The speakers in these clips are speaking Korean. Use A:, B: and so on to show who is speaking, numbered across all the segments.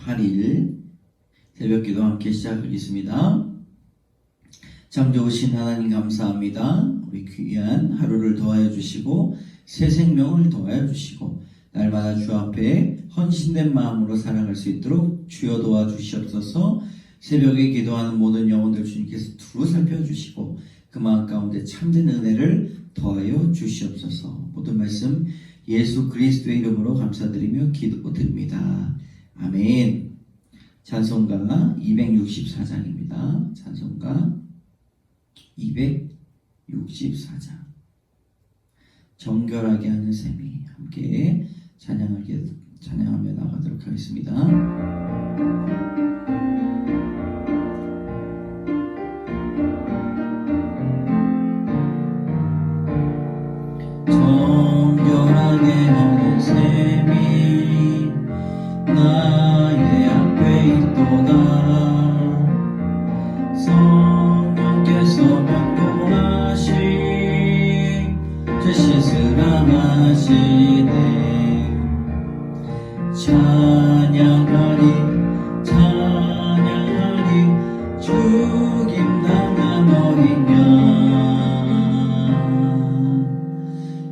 A: 8일 새벽기도 함께 시작하겠습니다. 참 좋으신 하나님 감사합니다. 우리 귀한 하루를 더하여 주시고 새 생명을 더하여 주시고 날마다 주 앞에 헌신된 마음으로 살아갈 수 있도록 주여 도와주시옵소서. 새벽에 기도하는 모든 영혼들 주님께서 두루 살펴주시고 그 마음 가운데 참된 은혜를 더하여 주시옵소서. 모든 말씀 예수 그리스도의 이름으로 감사드리며 기도드립니다. 아멘. 찬송가 264장입니다. 찬송가 264장. 정결하게 하는 셈이. 함께 찬양하며 나가도록 하겠습니다. 정결하게 하는 셈이 나의 앞에 있도다. 성령께서 권고하시 죄 씻으라 하시네. 찬양하리 죽임당한 어린 양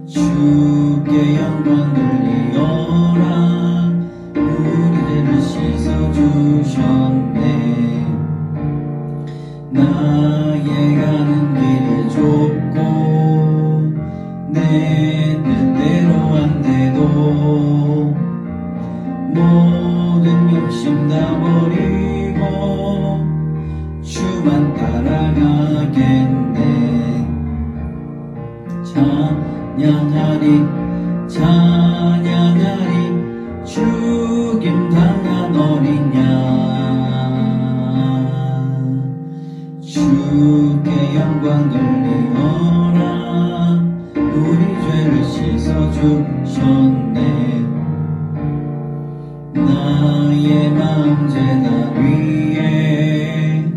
A: 주께 영광 돌리어라. 우리 죄를 씻어주셨네. 나의 가는 길이 좁고 내 뜻대로 안 돼도 모든 욕심 다 버리고 주만 따라가겠네. 찬양하리 죽임당한 어린 양 주께 영광 돌리어라. 우리 죄를 씻어주셨네. 나의 마음 제단 위에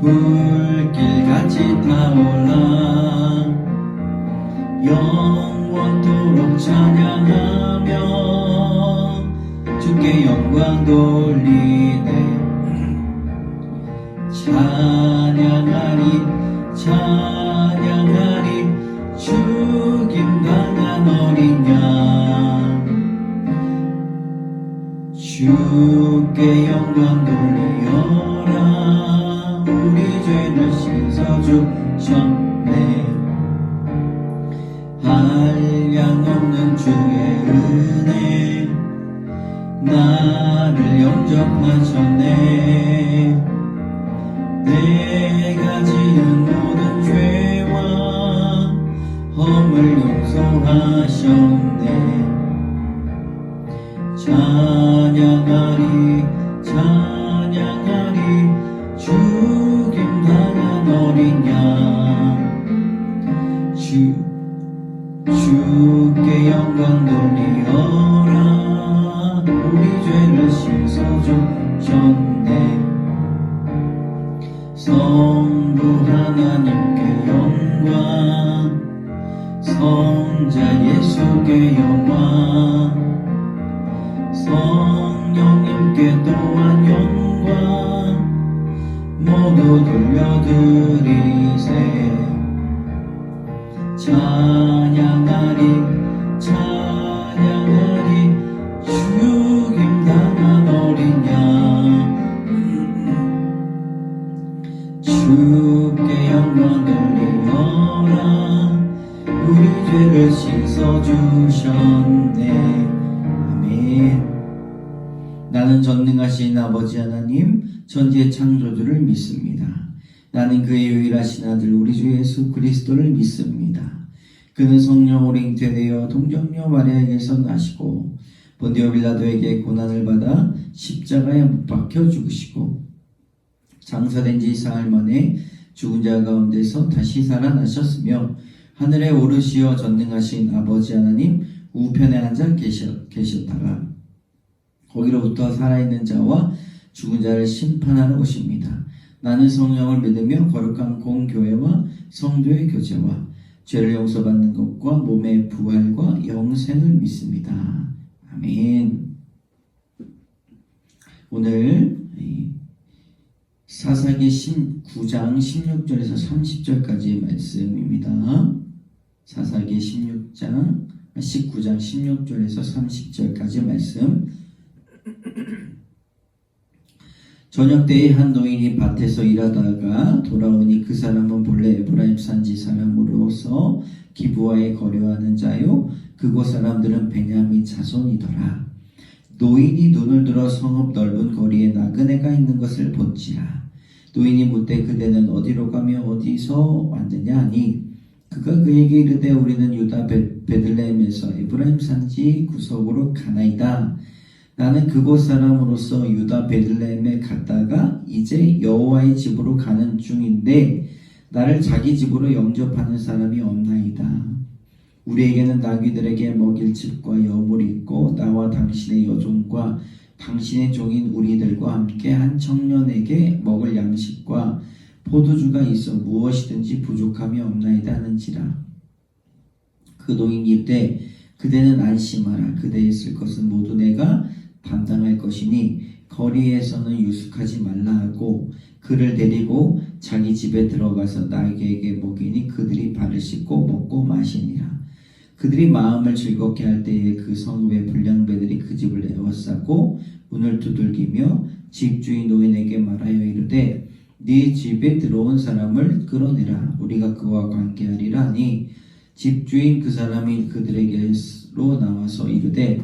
A: 불길같이 타올라. 영원토록 찬양하며 주께 영광 돌리네. 찬양하리 죽임당한 어린 양 주께 영광 돌리어라. 우리 죄를 씻어주셨네. 한량없는 주의 은혜 나를 영접하셨네. 내가 지은 모든 죄와 허물 용서하셨네. 찬양하리 죽임당한 어린 양 주께 영광 돌리어라. 우리 죄를 씻어주셨네. 성부 하나님께 영광 성자 예수께 영광 성령님께 또한 영광 모두 돌려드리세. 찬양하리 죽임당한 어린 양 주께 영광 돌리어라. 우리 죄를 씻어주셨네. 아멘. 나는 전능하신 아버지 하나님 천지의 창조주를 믿습니다. 나는 그의 유일하신 아들 우리 주 예수 그리스도를 믿습니다. 그는 성령으로 잉태되어 동정녀 마리아에게서 나시고 본디오 빌라도에게 고난을 받아 십자가에 못 박혀 죽으시고 장사된 지 사흘 만에 죽은 자 가운데서 다시 살아나셨으며 하늘에 오르시어 전능하신 아버지 하나님 우편에 앉아 계셨다가 거기로부터 살아있는 자와 죽은 자를 심판하러 오십니다. 나는 성령을 믿으며 거룩한 공교회와 성도의 교제와 죄를 용서받는 것과 몸의 부활과 영생을 믿습니다. 아멘. 오늘 사사기 19장 16절에서 30절까지의 말씀입니다. 사사기 19장 16절에서 30절까지 말씀. 저녁때에 한 노인이 밭에서 일하다가 돌아오니 그 사람은 본래 에브라임 산지 사람으로서 기브아에 거류하는 자요 그곳 사람들은 베냐민 자손이더라. 노인이 눈을 들어 성읍 넓은 거리에 나그네가 있는 것을 본지라. 노인이 묻되 그대는 어디로 가며 어디서 왔느냐 하니 그가 그에게 이르되 우리는 유다 베들레헴에서 에브라임 산지 구석으로 가나이다. 나는 그곳 사람으로서 유다 베들레헴에 갔다가 이제 여호와의 집으로 가는 중인데 나를 자기 집으로 영접하는 사람이 없나이다. 우리에게는 나귀들에게 먹일 집과 여물이 있고 나와 당신의 여종과 당신의 종인 우리들과 함께 한 청년에게 먹을 양식과 포도주가 있어 무엇이든지 부족함이 없나이다 하는지라. 그 노인이 이르되 그대는 안심하라. 그대의 있을 것은 모두 내가 담당할 것이니 거리에서는 유숙하지 말라 하고 그를 데리고 자기 집에 들어가서 나귀에게 먹이니 그들이 발을 씻고 먹고 마시니라. 그들이 마음을 즐겁게 할 때에 그 성읍의 불량배들이 그 집을 에워싸고 문을 두들기며 집주인 노인에게 말하여 이르되 네 집에 들어온 사람을 끌어내라. 우리가 그와 관계하리라 하니 집주인 그 사람이 그들에게로 나와서 이르되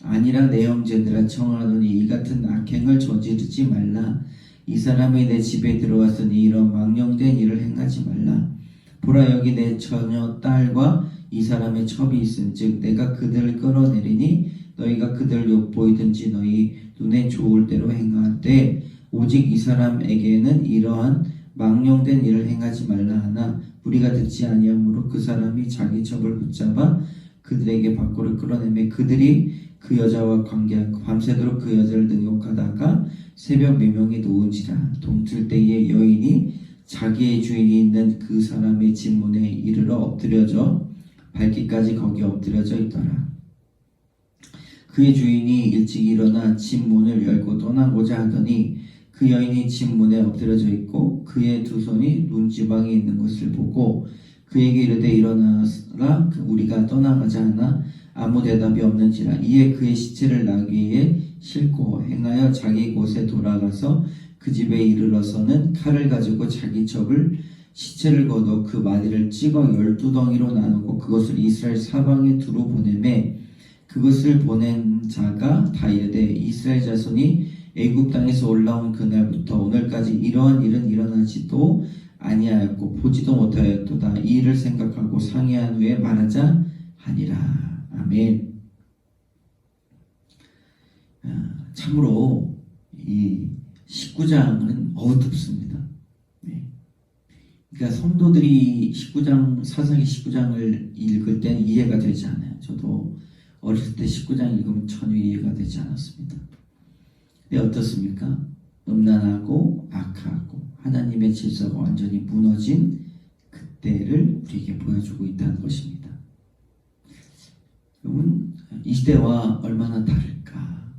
A: 아니라 내 형제들아 청하노니 이 같은 악행을 저지르지 말라. 이 사람이 내 집에 들어왔으니 이런 망령된 일을 행하지 말라. 보라 여기 내 처녀 딸과 이 사람의 첩이 있은즉 내가 그들을 끌어내리니 너희가 그들을 욕보이든지 너희 눈에 좋을 대로 행하되 오직 이 사람에게는 이러한 망령된 일을 행하지 말라 하나 우리가 듣지 아니하므로 그 사람이 자기 첩을 붙잡아 그들에게 밖으로 끌어내매 그들이 그 여자와 관계하고 밤새도록 그 여자를 능욕하다가 새벽 미명이 놓은지라. 동틀 때에 여인이 자기의 주인이 있는 그 사람의 집 문에 이르러 엎드려져 밝기까지 거기 엎드려져 있더라. 그의 주인이 일찍 일어나 집 문을 열고 떠나고자 하더니 그 여인이 집 문에 엎드려져 있고 그의 두 손이 눈지방에 있는 것을 보고 그에게 이르되 일어나라 우리가 떠나가자 하나 아무 대답이 없는지라. 이에 그의 시체를 나귀에 싣고 행하여 자기 곳에 돌아가서 그 집에 이르러서는 칼을 가지고 자기 첩을 시체를 걷어 그 마디를 찍어 12덩이로 나누고 그것을 이스라엘 사방에 두루 보내매 그것을 보낸 자가 다 이르되 이스라엘 자손이 애굽 땅에서 올라온 그날부터 오늘까지 이러한 일은 일어나지도 아니하였고 보지도 못하였도다. 이 일을 생각하고 상의한 후에 말하자 하니라. 아멘. 참으로 이 19장은 어둡습니다. 그러니까 성도들이 사사기 19장을 읽을 때는 이해가 되지 않아요. 저도 어렸을 때 19장 읽으면 전혀 이해가 되지 않았습니다. 근데 어떻습니까? 음란하고 악하고 하나님의 질서가 완전히 무너진 그때를 우리에게 보여주고 있다는 것입니다. 여러분, 이 시대와 얼마나 다를까?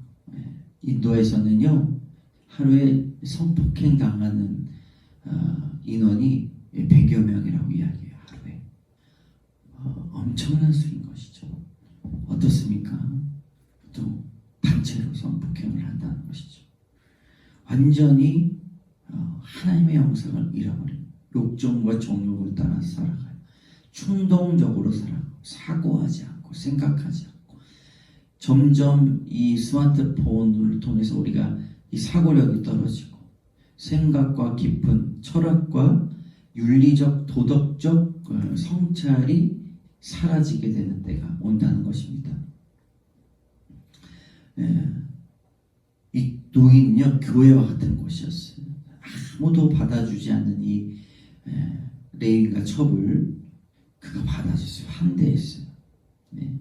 A: 인도에서는요, 하루에 성폭행 당하는 인원이 100여 명이라고 이야기해요. 하루에. 엄청난 수인 것이죠. 어떻습니까? 또 단체로 성폭행을 한다는 것이죠. 완전히 하나님의 영성을 잃어버린 욕정과 정욕을 따라 살아가요. 충동적으로 살아가고 사고하지 않고 생각하지 않고 점점 이 스마트폰을 통해서 우리가 이 사고력이 떨어지고 생각과 깊은 철학과 윤리적 도덕적 성찰이 사라지게 되는 때가 온다는 것입니다. 이 노인은요 교회와 같은 곳이었어요. 아무도 받아주지 않는 이 레위가 첩을 그가 받아줬어요. 함대했어요. 네.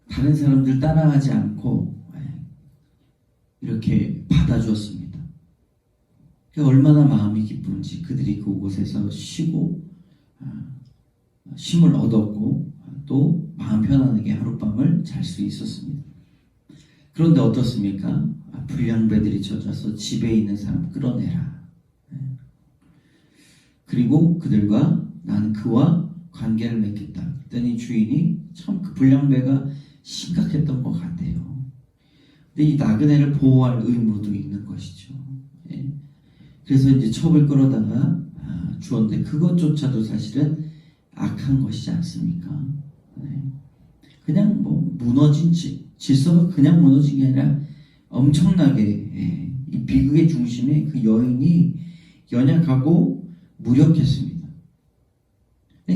A: 다른 사람들 따라하지 않고 이렇게 받아주었습니다. 얼마나 마음이 기쁜지 그들이 그곳에서 쉬고 쉼을 얻었고 또 마음 편안하게 하룻밤을 잘 수 있었습니다. 그런데 어떻습니까? 불량배들이 젖어서 집에 있는 사람 끌어내라. 그리고 그들과 나는 그와 관계를 맺겠다. 그랬더니 주인이 참 그 불량배가 심각했던 것 같아요. 근데 이 나그네를 보호할 의무도 있는 것이죠. 그래서 이제 첩을 끌어다가 주었는데 그것조차도 사실은 악한 것이지 않습니까? 그냥 뭐 무너진 질서가 그냥 무너진 게 아니라 엄청나게 이 비극의 중심에 그 여인이 연약하고 무력했습니다.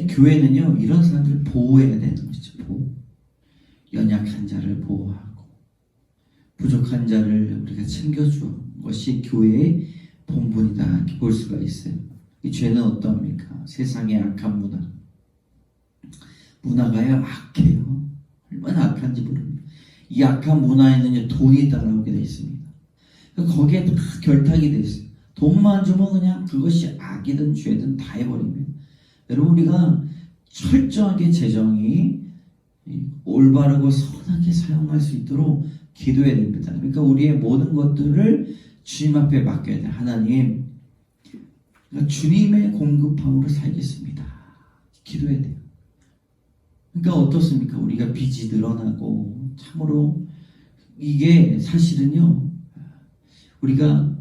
A: 교회는요 이런 사람들을 보호해야 되는 것이죠. 연약한 자를 보호하고 부족한 자를 우리가 챙겨주는 것이 교회의 본분이다 이렇게 볼 수가 있어요. 이 죄는 어떠합니까? 세상의 악한 문화가요 악해요. 얼마나 악한지 모릅니다. 이 악한 문화에는 돈이 따라오게 되어 있습니다. 거기에 다 결탁이 되어 있어요. 돈만 주면 그냥 그것이 악이든 죄든 다 해버립니다. 여러분 우리가 철저하게 재정이 올바르고 선하게 사용할 수 있도록 기도해야 됩니다. 그러니까 우리의 모든 것들을 주님 앞에 맡겨야 돼요. 하나님, 그러니까 주님의 공급함으로 살겠습니다. 기도해야 돼요. 그러니까 어떻습니까? 우리가 빚이 늘어나고 참으로 이게 사실은요. 우리가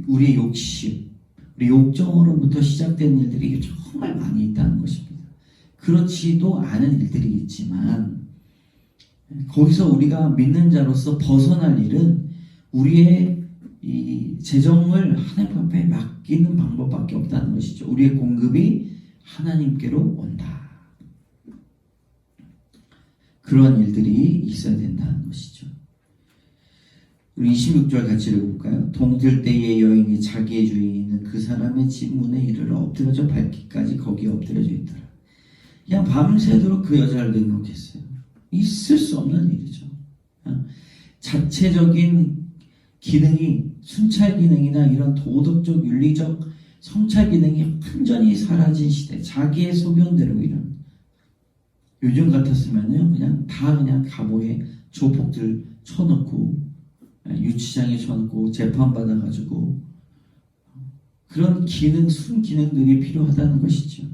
A: 우리의 욕심, 우리 욕정으로부터 시작된 일들이 정말 많이 있다는 것입니다. 그렇지도 않은 일들이 있지만 거기서 우리가 믿는 자로서 벗어날 일은 우리의 이 재정을 하나님 앞에 맡기는 방법밖에 없다는 것이죠. 우리의 공급이 하나님께로 온다. 그런 일들이 있어야 된다는 것이죠. 우리 26절 같이 읽어볼까요? 동들 때의 여인이 자기의 주인이 있는 그 사람의 집 문에 이르러 엎드려져 밟기까지 거기에 엎드려져 있더라. 그냥 밤새도록 그 여자를 능욕했어요. 있을 수 없는 일이죠. 자체적인 기능이 순찰 기능이나 이런 도덕적 윤리적 성찰 기능이 완전히 사라진 시대, 자기의 소견대로 이런 요즘 같았으면요 그냥 다 그냥 감옥에 조폭들 쳐놓고 유치장에 쳐놓고 재판 받아가지고 그런 기능 순기능들이 필요하다는 것이죠.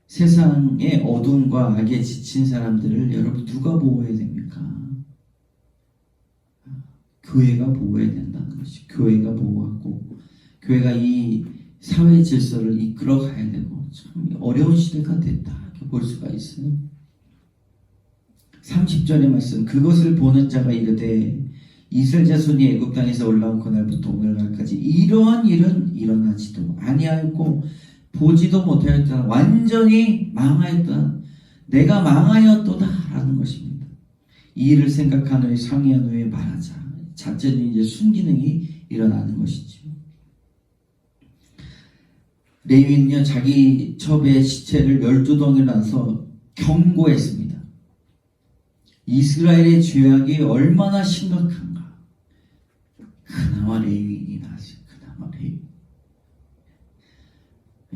A: 세상의 어둠과 악에 지친 사람들을 여러분 누가 보호해야 됩니까? 교회가 보호해야 된다는 것이 교회가 보호하고 교회가 이 사회 질서를 이끌어 가야 되고 참 어려운 시대가 됐다 이렇게 볼 수가 있어요. 30절의 말씀 그것을 보는 자가 이르되 이스라엘 자손이 애굽 땅에서 올라온 그날부터 오늘날까지 이러한 일은 일어나지도 아니하였고 보지도 못하였다. 완전히 망하였다. 내가 망하였도다 라는 것입니다. 이 일을 생각한 후에 상의한 후에 말하자. 자체는 이제 순기능이 일어나는 것이죠. 레위인은요 자기 첩의 시체를 12덩이를 나서 경고했습니다. 이스라엘의 죄악이 얼마나 심각한가. 그나마 레위인이 나왔어요. 그나마 레위인.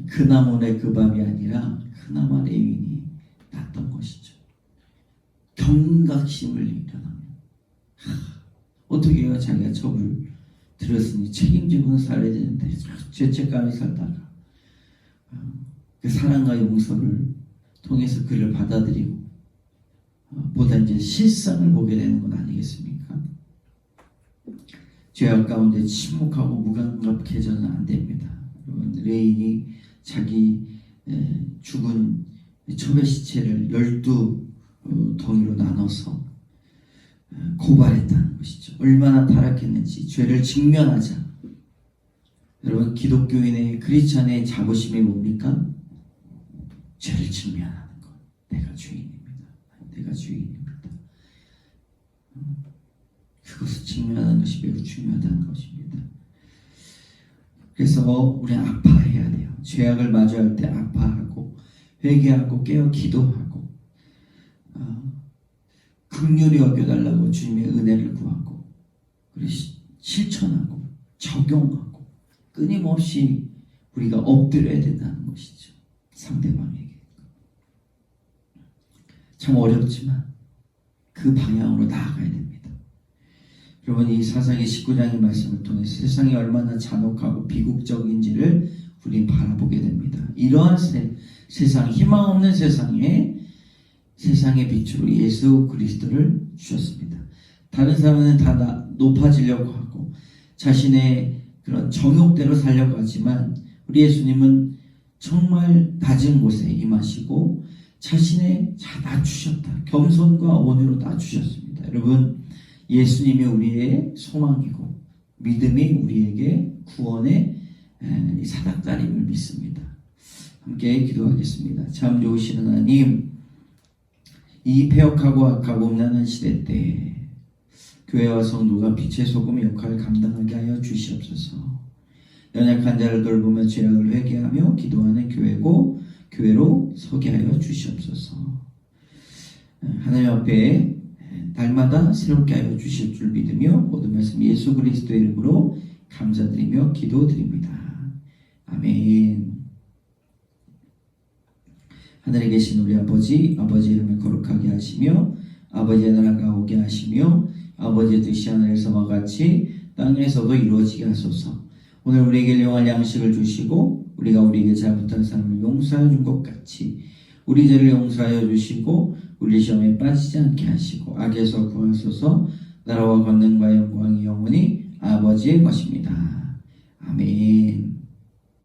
A: 그나문의 그 밤이 아니라 그나마 레위인이 났던 것이죠. 경각심을 일어나면 어떻게 해요? 자기가 첩을 들었으니 책임지고는 살아야 되는데 죄책감이 살다가 그 사랑과 용서를 통해서 그를 받아들이고 보다 이제 실상을 보게 되는 건 아니겠습니까? 죄악 가운데 침묵하고 무감각해져는 안 됩니다. 여러분, 레인이 자기 죽은 첩의 시체를 12덩이로 나눠서 고발했다는 것이죠. 얼마나 타락했는지 죄를 직면하자. 여러분 기독교인의 크리스찬의 자부심이 뭡니까? 죄를 직면하는 것. 내가 죄인입니다. 내가 죄인입니다. 그것을 직면하는 것이 매우 중요하다는 것입니다. 그래서 우리 아파해야 돼요. 죄악을 마주할 때 아파하고 회개하고 깨어 기도하고 긍휼히 여겨달라고 주님의 은혜를 구하고 그리고 실천하고 적용하고 끊임없이 우리가 엎드려야 된다는 것이죠. 상대방에게. 참 어렵지만 그 방향으로 나아가야 됩니다. 여러분, 이 사사기 19장의 말씀을 통해 세상이 얼마나 잔혹하고 비극적인지를 우린 바라보게 됩니다. 이러한 세상, 희망 없는 세상의 빛으로 예수 그리스도를 주셨습니다. 다른 사람은 다 높아지려고 하고 자신의 그런 정욕대로 살려고 하지만 우리 예수님은 정말 낮은 곳에 임하시고 자신의 다 낮추셨다. 겸손과 온유로 낮추셨습니다. 여러분, 예수님이 우리의 소망이고 믿음이 우리에게 구원의 사닥다림을 믿습니다. 함께 기도하겠습니다. 참 좋으신 하나님, 이 폐역하고 악하고 음란한 시대 때 교회와 성도가 빛의 소금 역할을 감당하게 하여 주시옵소서. 연약한 자를 돌보며 죄악을 회개하며 기도하는 교회로 서게 하여 주시옵소서. 하나님 앞에 날마다 새롭게 하여 주실 줄 믿으며 모든 말씀 예수 그리스도의 이름으로 감사드리며 기도드립니다. 아멘. 하늘에 계신 우리 아버지 이름을 거룩하게 하시며 아버지의 나라가 오게 하시며 아버지의 뜻이 하늘에서와 같이 땅에서도 이루어지게 하소서. 오늘 우리에게 일용할 양식을 주시고 우리가 우리에게 잘못한 사람을 용서하여 준 것 같이 우리 죄를 용서하여 주시고 우리 시험에 빠지지 않게 하시고 악에서 구하소서. 나라와 권능과 영광이 영원히 아버지의 것입니다. 아멘.